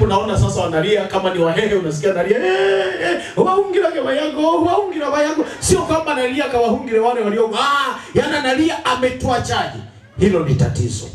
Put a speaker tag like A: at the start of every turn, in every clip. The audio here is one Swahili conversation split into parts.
A: unaona sasa wanalia kama ni Wahehe, unasikia analia wahungira bayango, wahungira bayango. Sio kama analia kama wahungire wale walio yana analia ametuachaje. Hilo ni tatizo.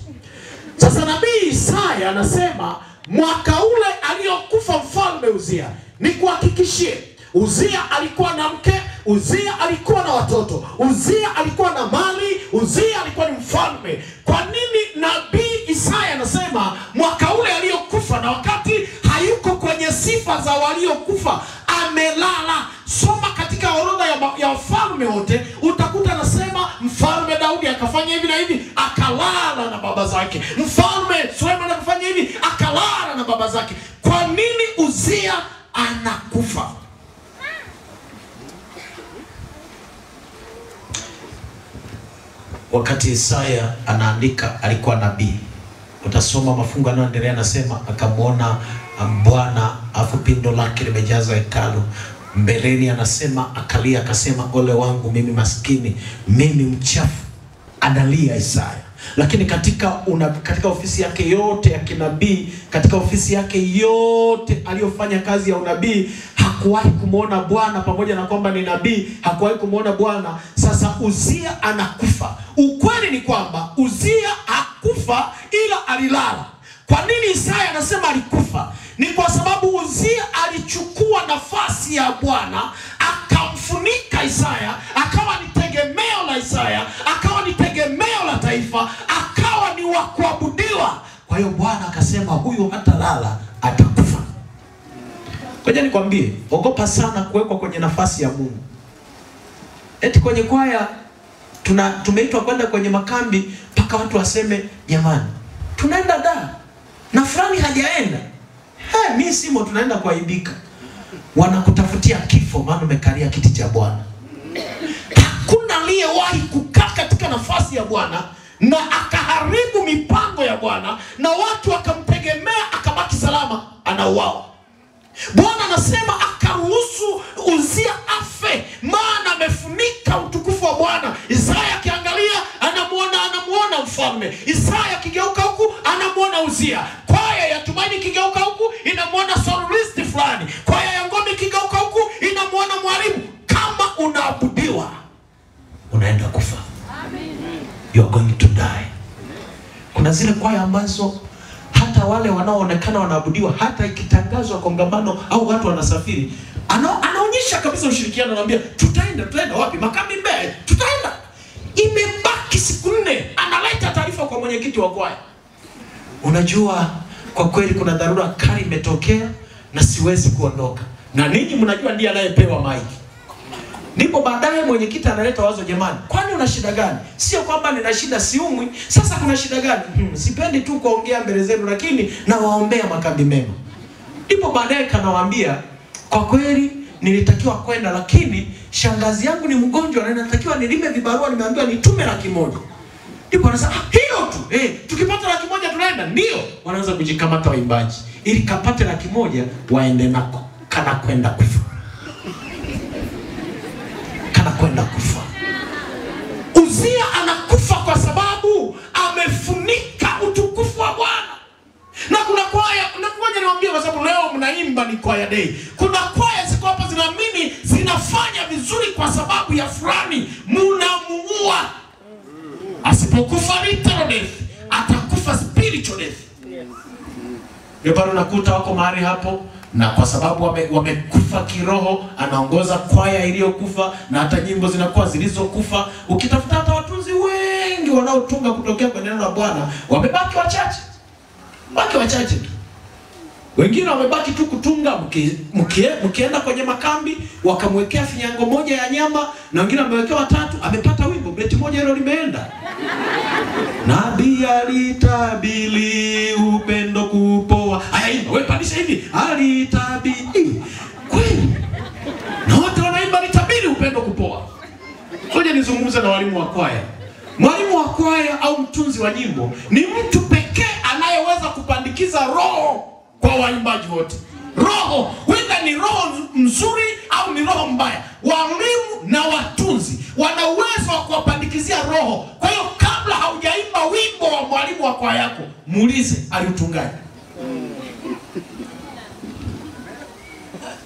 A: Sasa nabii Isaya anasema mwaka ule aliyokufa mfalme Uzia, ni kuhakikishie, Uzia alikuwa na mke, Uzia alikuwa na watoto, Uzia alikuwa na mali, Uzia alikuwa ni mfalme. Kwa nini nabii Isaya anasema mwaka ule aliyokufa, na wakati hayuko kwenye sifa za waliokufa, amelala? Soma katika orodha ya wafalme wote, utakuta anasema mfalme Daudi akafanya hivi na hivi, akalala na baba zake. Mfalme Suleiman akafanya hivi, akalala na baba zake. Kwa nini Uzia anakufa? Wakati Isaya anaandika alikuwa nabii. Utasoma mafungu yanayoendelea, anasema akamwona Bwana afu pindo lake limejaza hekalu mbeleni, anasema akalia akasema, ole wangu mimi maskini, mimi mchafu. Analia Isaya. Lakini katika ofisi yake yote ya kinabii, katika ofisi yake yote aliyofanya kazi ya unabii, hakuwahi kumuona Bwana. Pamoja na kwamba ni nabii, hakuwahi kumuona Bwana. Sasa Uzia anakufa. Ukweli ni kwamba Uzia hakufa, ila alilala. Kwa nini Isaya anasema alikufa? Ni kwa sababu Uzia alichukua nafasi ya Bwana, akamfunika Isaya, akawa ni tegemeo la Isaya, akawa ni tegemeo la taifa, akawa ni wa kuabudiwa. Kwa hiyo Bwana akasema huyu hatalala, atakufa. Ngoja nikwambie, ogopa sana kuwekwa kwenye nafasi ya Mungu. Eti kwenye kwaya tumeitwa kwenda kwenye makambi mpaka watu waseme, jamani tunaenda da na fulani hajaenda. Mimi simo, tunaenda kuaibika. Wanakutafutia kifo maana umekalia kiti cha Bwana. Hakuna aliyewahi kukaa katika nafasi ya Bwana na akaharibu mipango ya Bwana na watu wakamtegemea akabaki salama, anauawa. Bwana anasema akaruhusu Uzia afe, maana amefunika utukufu wa Bwana. Isaya akiangalia anamuona mfalme. Isaya akigeuka huku anamuona Uzia. Kwaya ya Tumaini ikigeuka huku inamuona soloist fulani. Kwaya ya Ngome ikigeuka huku inamuona mwalimu. Kama unaabudiwa, unaenda kufa. You are going to die. Kuna zile kwaya ambazo hata wale wanaoonekana wanaabudiwa, hata ikitangazwa kongamano au watu wanasafiri, anaonyesha kabisa ushirikiano, anambia tutaenda wapi? Makambi Mbeya, tutaenda. Imebaki siku 4, analeta taarifa kwa mwenyekiti wa kwaya. Unajua kwa kweli kuna dharura kali imetokea na siwezi kuondoka. Na ninyi mnajua ndiye anayepewa maiki. Ndipo baadaye mwenyekiti analeta wazo, jamani, kwani una shida gani? Sio kwamba nina shida, siumwi. Sasa kuna shida gani? Sipendi tu kuongea mbele zenu, lakini nawaombea makambi mema. Ndipo baadaye kanawaambia, kwa kweli nilitakiwa kwenda, lakini shangazi yangu ni mgonjwa na ninatakiwa nilime vibarua, nimeambiwa nitume 100,000. Ndipo anasema hilo tu, tukipata 100,000 tunaenda. Ndio wanaanza kujikamata waimbaji ili kapate 100,000 waende nako. Kana kwenda kufa. Anakwenda kufa. Uzia anakufa kwa sababu amefunika utukufu wa Bwana. Na kuna kwaya, ngoja niwaambie kwa sababu leo mnaimba ni kwaya day. Kuna kwaya ziko hapa zinaamini zinafanya vizuri kwa sababu ya fulani, mnamuua. Asipokufa literal death, atakufa spiritual death. Ndio bado nakuta wako mahali hapo, na kwa sababu wamekufa kiroho, anaongoza kwaya iliyokufa na hata nyimbo zinakuwa zilizokufa. Ukitafuta hata watunzi wengi wanaotunga kutokea kwenye neno la Bwana, wamebaki wachache. Baki wachache tu. Wengine wamebaki tu kutunga. Mkienda kwenye makambi wakamwekea finyango moja ya nyama, na wengine wamewekewa 3, amepata wimbo beti moja hilo limeenda. Nabii alitabiri upendo kupoa. Imba, wewe pandisha hivi. Alitabiri. Kweli. Na wote wanaimba alitabiri upendo kupoa. Ngoja nizungumze na walimu wa kwaya. Mwalimu wa kwaya au mtunzi wa nyimbo ni mtu pekee anayeweza kupandikiza roho kwa waimbaji wote. Roho, whether ni roho mzuri au ni roho mbaya. Walimu na watunzi wana uwezo wa kuwapandikizia roho. Kwa hiyo kabla haujaimba wimbo wa mwalimu wa kwaya yako, muulize aliutungaje.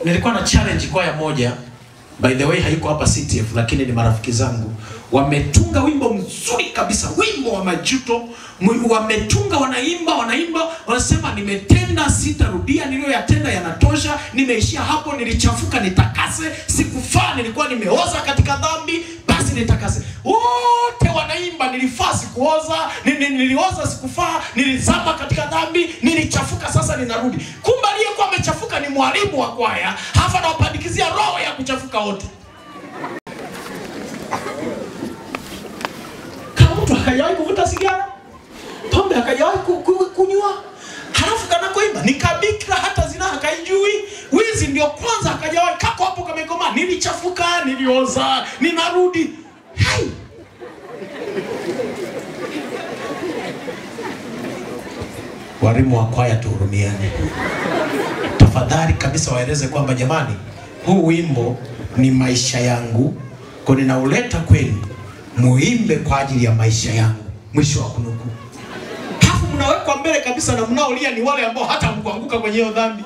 A: nilikuwa na challenge kwaya moja, by the way haiko hapa CTF lakini ni marafiki zangu, wametunga wimbo mzuri kabisa, wimbo wa majuto, wametunga, wanaimba, wanasema nimetenda sitarudia, niliyoyatenda yanatosha, nimeishia hapo, nilichafuka nitakase, sikufaa, nilikuwa nimeoza katika dhambi, basi nitakase. Wote wanaimba nilifaa sikuoza, nilioza sikufaa, nilizama katika dhambi, nilichafuka sasa ninarudi. Kumbe aliyekuwa amechafuka ni mwalimu wa kwaya, hapa na wapandikizia roho ya kuchafuka wote. Kama mtu hajawahi kuvuta sigara, pombe hajawahi kunywa, halafu kana kuimba nikabikira hata zina hakaijui, wizi ndio kwanza hakajawahi, kako hapo kamekoma, nilichafuka, nilioza, ninarudi. Hai. Walimu wa kwaya tuhurumiane. Tafadhali kabisa waeleze kwamba jamani, huu wimbo ni maisha yangu, kwa ninauleta kwenu, muimbe kwa ajili ya maisha yangu. Mwisho wa kunukuu. Hapo mnawekwa mbele kabisa na mnaolia ni wale ambao hata mkuanguka kwenye hiyo dhambi.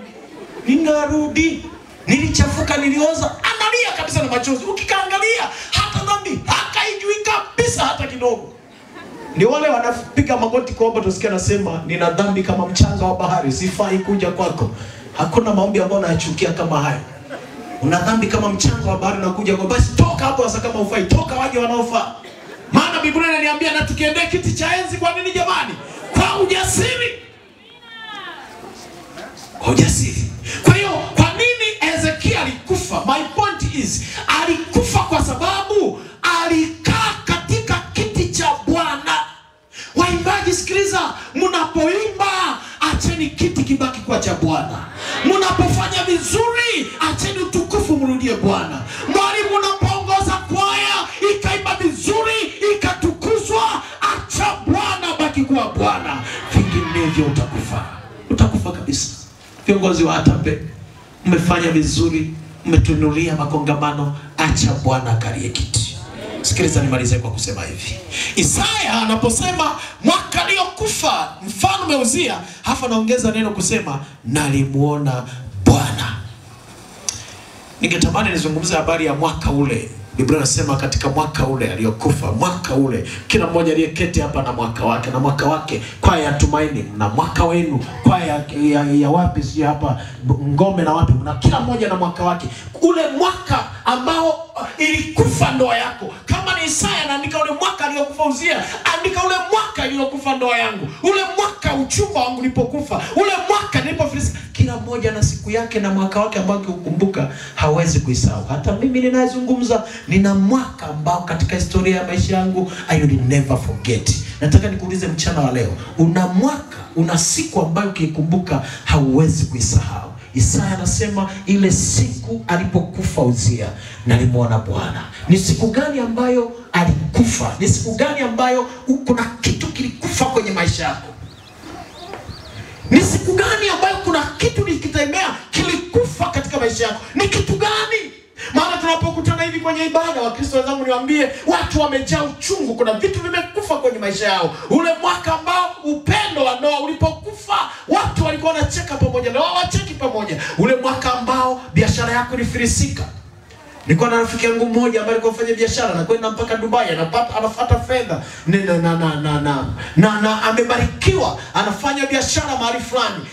A: Ninarudi, nilichafuka, nilioza, analia kabisa na machozi. Ukikaangalia hata dhambi hakaijui kabisa hata kidogo. Ni wale wanapiga magoti kuomba, tusikia nasema nina dhambi kama mchanga wa bahari, sifai kuja kwako. Hakuna maombi ambayo nayachukia kama haya. Una dhambi kama mchanga wa bahari na kuja kwa, basi toka hapo sasa, kama ufai toka, waje wanaofaa. Maana Biblia inaniambia na tukiendea kiti cha enzi. Kwa nini jamani? Kwa ujasiri. Kwa ujasiri. Kwa hiyo kwa nini Ezekia alikufa? My point is, alikufa kwa sababu alikaa katika kiti cha Bwana. Waimbaji sikiliza, mnapoimba acheni kiti kibaki kwa cha Bwana. Mnapofanya vizuri acheni utukufu mrudie Bwana. Mwalimu unapoongoza kwaya ikaimba vizuri ikatukuzwa, acha Bwana baki kwa Bwana, vinginevyo utakufa. Utakufa kabisa. Viongozi wa Atape, mmefanya vizuri, mmetunulia makongamano, acha Bwana akalie kiti. Sikiliza nimalize kwa kusema hivi. Isaya anaposema mwaka aliokufa Mfalme Uzia, hapa naongeza neno kusema nalimuona Bwana. Ningetamani nizungumze habari ya mwaka ule. Biblia inasema katika mwaka ule aliokufa, mwaka ule, kila mmoja aliyeketi hapa na mwaka wake, na mwaka wake kwaya ya Tumaini na mwaka wenu, kwaya ya wapi sio hapa Ngome na wapi, na kila mmoja na mwaka wake. Ule mwaka ambao ilikufa ndoa yako. Kama ni Isaya anaandika ule mwaka aliokufa Uzia, andika ule mwaka aliokufa ndoa yangu, ule mwaka uchumba wangu ulipokufa, ule mwaka nilipofilisika. Kila mmoja na siku yake na mwaka wake ambao ukikumbuka hawezi kuisahau. Hata mimi ninazungumza, nina mwaka ambao katika historia ya maisha yangu I will never forget. Nataka nikuulize mchana wa leo, una mwaka, una siku ambayo ukikumbuka hauwezi kuisahau? Isaya anasema ile siku alipokufa Uzia nalimuona Bwana. Ni siku gani ambayo alikufa? Ni siku gani ambayo kuna kitu kilikufa kwenye maisha yako? Ni siku gani ambayo kuna kitu nikitembea kilikufa katika maisha yako? Ni kitu gani? Maana tunapokutana hivi kwenye ibada, Wakristo wenzangu niwaambie, watu wamejaa uchungu, kuna vitu vimekufa kwenye maisha yao. Ule mwaka ambao upendo wa ndoa ulipokufa, watu walikuwa wanacheka pamoja na wao wacheki pamoja. Ule mwaka ambao biashara yako ilifilisika. Nilikuwa na rafiki yangu mmoja ambaye alikuwa anafanya biashara na kwenda mpaka Dubai, anafuata fedha na amebarikiwa, anafanya biashara mahali fulani,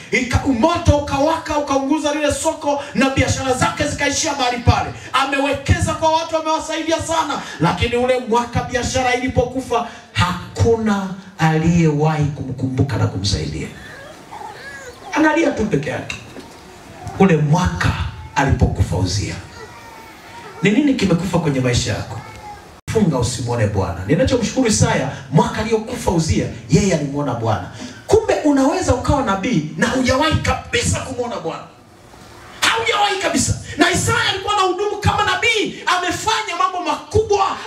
A: moto ukawaka ukaunguza lile soko na biashara zake zikaishia mahali pale. Amewekeza kwa watu, amewasaidia sana, lakini ule mwaka biashara ilipokufa hakuna aliyewahi kumkumbuka na kumsaidia. Analia tu peke yake. Ule mwaka alipokufa Uzia. Ni nini kimekufa kwenye maisha yako? Funga usimuone Bwana. Ninachomshukuru Isaya, mwaka aliokufa Uzia, yeye alimuona Bwana. Kumbe unaweza ukawa nabii na hujawahi kabisa kumuona Bwana. Haujawahi kabisa. Na Isaya alikuwa na hudumu kama nabii, amefanya mambo makubwa,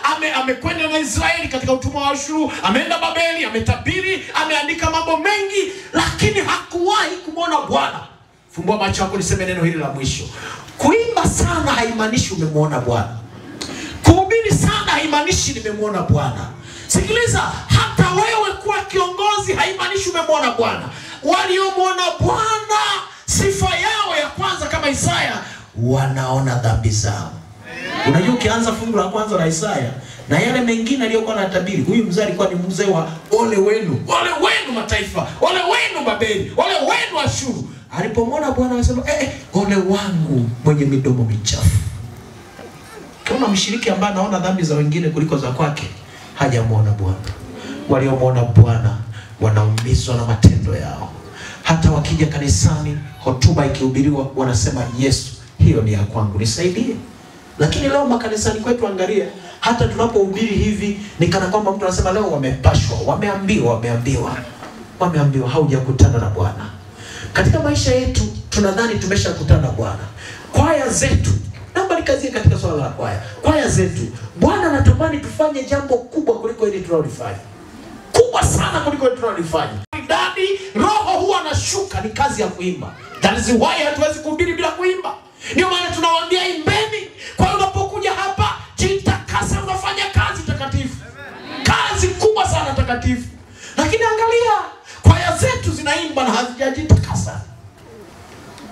A: amekwenda na Israeli katika utumwa wa Ashuru, ameenda Babeli, ametabiri, ameandika mambo mengi, lakini hakuwahi kumuona Bwana. Fumbua macho yako niseme neno hili la mwisho. Kuimba sana haimaanishi umemuona Bwana. Kuhubiri sana haimaanishi nimemuona Bwana. Sikiliza, hata wewe kuwa kiongozi haimaanishi umemuona Bwana. Waliomuona Bwana, sifa yao ya kwanza kama Isaya, wanaona dhambi zao. Unajua ukianza fungu la kwanza la Isaya na yale mengine aliyokuwa anatabiri, huyu mzee alikuwa ni mzee wa ole wenu mataifa, ole wenu Babeli, ole wenu Ashuru. Alipomwona Bwana anasema ole wangu mwenye midomo michafu. Kama mshiriki ambaye anaona dhambi za wengine kuliko za kwake, hajamuona Bwana. Waliomuona Bwana wanaumizwa na matendo yao. Hata wakija kanisani, hotuba ikihubiriwa, wanasema Yesu, hiyo ni ya kwangu, nisaidie. Lakini leo makanisani kwetu, angalia, hata tunapohubiri hivi ni kana kwamba mtu anasema leo wamepashwa, wameambiwa haujakutana na Bwana. Katika maisha yetu tunadhani tumeshakutana na Bwana. Kwaya zetu, naomba nikazie katika swala la kwaya. Kwaya zetu, Bwana anatamani tufanye jambo kubwa kuliko hili tunalofanya. Kubwa sana kuliko hili tunalofanya. Ndani roho huwa anashuka, ni kazi ya kuimba. That is why hatuwezi kuhubiri bila kuimba. Ndio maana tunawaambia imbeni. Kwa hiyo unapokuja hapa, jitakase, unafanya kazi takatifu. Kazi kubwa sana takatifu. Lakini angalia, kwaya zetu zinaimba na hazijajitakasa.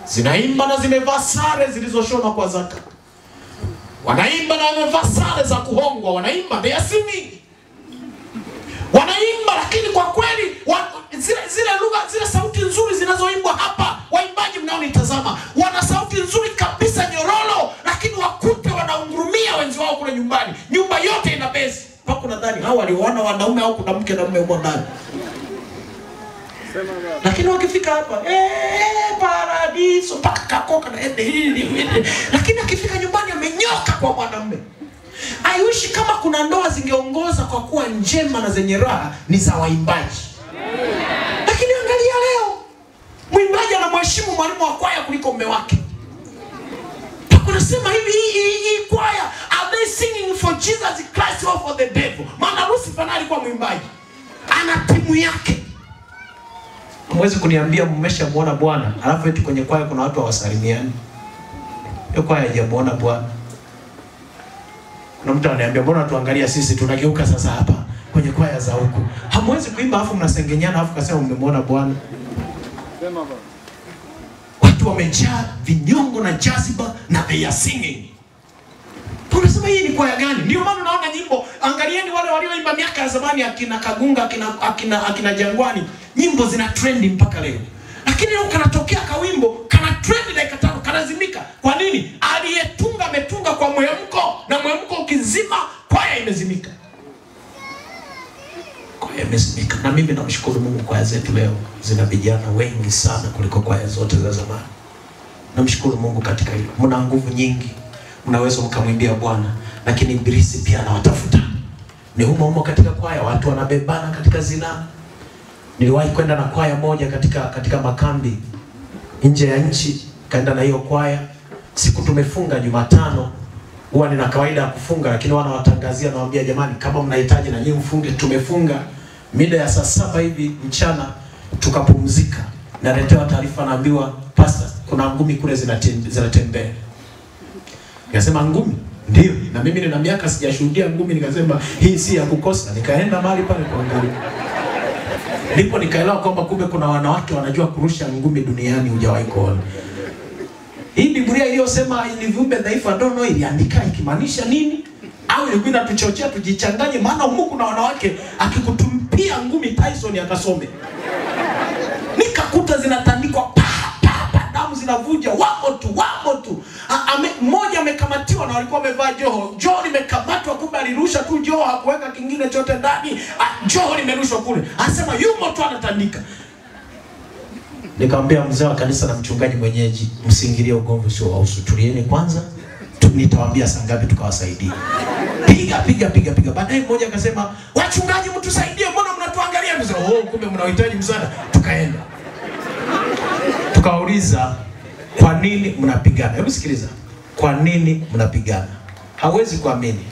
A: Zinaimba na zimevaa sare zilizoshona kwa zaka. Wanaimba na wamevaa sare za kuhongwa, wanaimba they are singing. Wanaimba lakini kwa kweli zile lugha, zile sauti nzuri zinazoimbwa hapa, waimbaji mnaonitazama, wana sauti nzuri kabisa nyororo, lakini wakute wanaungurumia wenzi wao kule nyumbani. Nyumba yote ina besi. Pako nadhani hao waliona wanaume au kuna mke na mume huko ndani. Lakini wakifika hapa, paradiso paka koka na lakini akifika nyumbani amenyoka kwa mwanamume. I wish kama kuna ndoa zingeongoza kwa kuwa njema na zenye raha ni za waimbaji. Lakini angalia leo, mwimbaji anamheshimu mwalimu wa kwaya kuliko mume wake. Tunasema hivi, hii kwaya, are they singing for Jesus Christ or for the devil? Maana Lucifer alikuwa mwimbaji, ana timu yake. Mwezi kuniambia mmeshamuona Bwana, alafu eti kwenye kwaya kuna watu hawasalimiani. Hiyo kwaya haijamuona Bwana. Na mtu ananiambia mbona tuangalia sisi tunageuka sasa hapa kwenye kwaya za huku. Hamwezi kuimba afu mnasengenyana afu kasema mmemwona Bwana. Sema baba. Watu wamejaa vinyongo na jaziba na they are singing. Tunasema hii ni kwaya gani? Ndio maana unaona nyimbo, angalieni wale walioimba miaka ya zamani, akina Kagunga, akina Jangwani, nyimbo zina trendi mpaka leo. Lakini leo kanatokea kawimbo, kana trendi dakika 5, kanazimika. Kwa nini? Aliyetunga ametunga kwa mwemko, na mwemko ukizima, kwaya imezimika. Kwaya imezimika. Na mimi namshukuru Mungu, kwaya zetu leo zina vijana wengi sana kuliko kwaya zote za zamani. Namshukuru Mungu katika hilo. Mna nguvu nyingi, mnaweza mkamwimbia Bwana, lakini ibilisi pia anawatafuta. Ni humo katika kwaya watu wanabebana katika zina. Niliwahi kwenda na kwaya moja katika makambi nje ya nchi, kaenda na hiyo kwaya. Siku tumefunga Jumatano, huwa nina kawaida ya kufunga, lakini wanawatangazia, nawaambia jamani, kama mnahitaji na nyinyi mfunge. Tumefunga mida ya saa 7 hivi mchana, tukapumzika. Naletewa taarifa, naambiwa pastor, kuna ngumi kule zinatembea. Nikasema ngumi? Ndio. Na mimi nina miaka sijashuhudia ngumi, nikasema hii si ya kukosa. Nikaenda mahali pale kuangalia. Ndipo nikaelewa kwamba kumbe kuna wanawake wanajua kurusha ngumi duniani hujawahi kuona. Hii Biblia iliyosema ni viumbe dhaifu, I don't know iliandika ikimaanisha nini? Au ilikuwa inatuchochea tujichanganye? Maana huko kuna wanawake akikutumpia ngumi Tyson akasome. Nikakuta zinatandikwa pa damu zinavuja, wako tu. Mmoja amekamatiwa na walikuwa wamevaa joho. Joho limekamatwa, kumbe alirusha tu joho, hakuweka kingine chote ndani. Joho limerushwa kule. Anasema yumo tu anatandika. Nikamwambia mzee wa kanisa na mchungaji mwenyeji, msingilie ugomvi sio wahusu. Tulieni kwanza, nitawaambia saa ngapi tukawasaidia. Piga. Baadaye mmoja akasema, wachungaji mtusaidie, mbona mnatuangalia? Mzee, kumbe mnahitaji msaada. Tukaenda. Tukauliza, kwa nini mnapigana? Hebu sikiliza. Kwa nini mnapigana? Hawezi kuamini.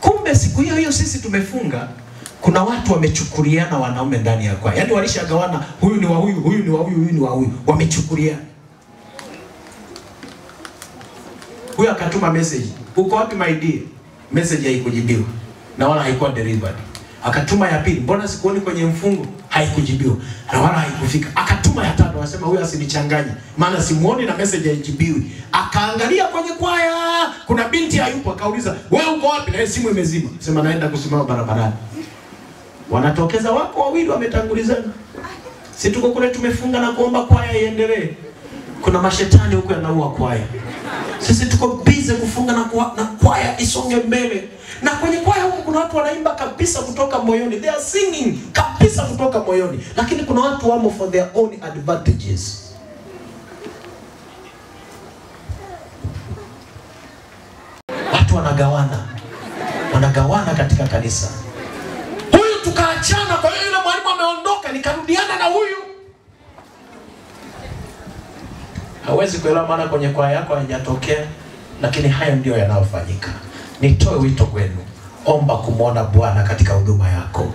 A: Kumbe siku hiyo sisi tumefunga, kuna watu wamechukuliana wanaume ndani ya kwaya. Yaani walishagawana, huyu ni wa huyu, huyu ni wa huyu, huyu ni wa huyu. Wamechukuliana. Huyu akatuma message, uko wapi my dear? Message haikujibiwa na wala haikuwa delivered. Akatuma ya pili, mbona sikuoni kwenye mfungo? Haikujibiwa na wala haikufika. Akatuma ya tatu, akasema huyu asinichanganye, maana simuoni na message haijibiwi. Akaangalia kwenye kwaya, kuna binti hayupo, akauliza wewe uko wapi? Na simu imezima. Sema naenda kusimama barabarani. Wanatokeza wako wawili wametangulizana. Si tuko kule tumefunga na kuomba kwaya iendelee. Kuna mashetani huko yanaua kwaya. Sisi tuko busy kufunga na kwaya isonge mbele. Na kwenye kwaya huko kuna watu wanaimba kabisa kutoka moyoni. They are singing kabisa kutoka moyoni. Lakini kuna watu wamo for their own advantages. Watu wanagawana katika kanisa. Huyu tukaachana, kwa hiyo yule mwalimu ameondoka, nikarudiana na huyu. Hawezi kuelewa maana kwenye kwaya yako haijatokea, lakini hayo ndio yanayofanyika. Nitoe wito kwenu, omba kumuona Bwana katika huduma yako.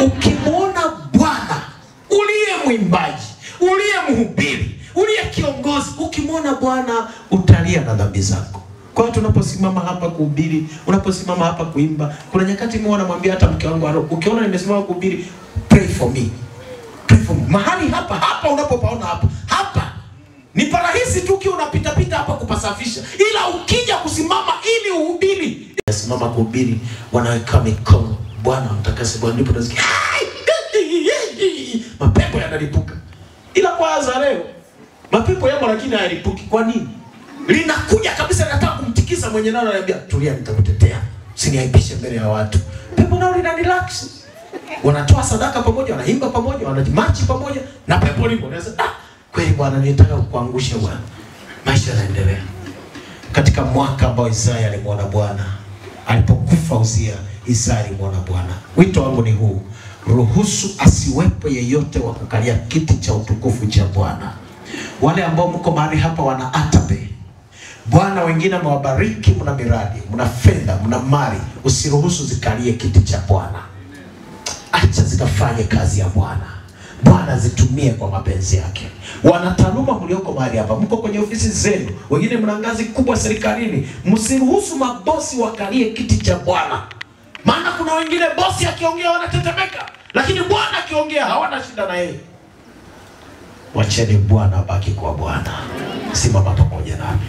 A: Ukimuona Bwana, uliye mwimbaji, uliye mhubiri, uliye kiongozi, ukimuona Bwana utalia na dhambi zako. Kwa hiyo tunaposimama hapa kuhubiri, unaposimama hapa kuimba, kuna nyakati mimi namwambia hata mke wangu, ukiona nimesimama kuhubiri, pray for me. Pray for me. Mahali hapa unapopaona hapa ni parahisi tu ukiwa unapita pita hapa kupasafisha. Ila ukija kusimama ili uhubiri, simama kuhubiri, wanaweka mikono, Bwana mtakase Bwana, ndipo unasikia mapepo yanalipuka. Ila kwanza leo mapepo yamo lakini hayalipuki. Kwa nini? Linakuja kabisa nataka kumtikisa mwenye nalo, ananiambia tulia nitakutetea, usiniaibishe mbele ya watu. Pepo nao lina relax. Wanatoa sadaka pamoja, wanaimba pamoja, wanajimachi pamoja, na pepo lipo. Unasema kweli Bwana nitaka kukuangusha Bwana. Maisha yanaendelea. Katika mwaka ambao Isaya alimuona Bwana, alipokufa Uzia, Isaya alimuona Bwana. Wito wangu ni huu, ruhusu asiwepo yeyote wa kukalia kiti cha utukufu cha Bwana. Wale ambao mko mahali hapa wana atabe, Bwana wengine amewabariki, mna miradi, mna fedha, mna mali, usiruhusu zikalie kiti cha Bwana. Acha zikafanye kazi ya Bwana. Bwana zitumie kwa mapenzi yake. Wanataaluma mlioko mahali hapa, mko kwenye ofisi zenu, wengine mna ngazi kubwa serikalini, msiruhusu mabosi wakalie kiti cha Bwana. Maana kuna wengine bosi akiongea wanatetemeka, lakini Bwana akiongea hawana shida na yeye. Wacheni Bwana abaki kwa Bwana. Simama pamoja nami.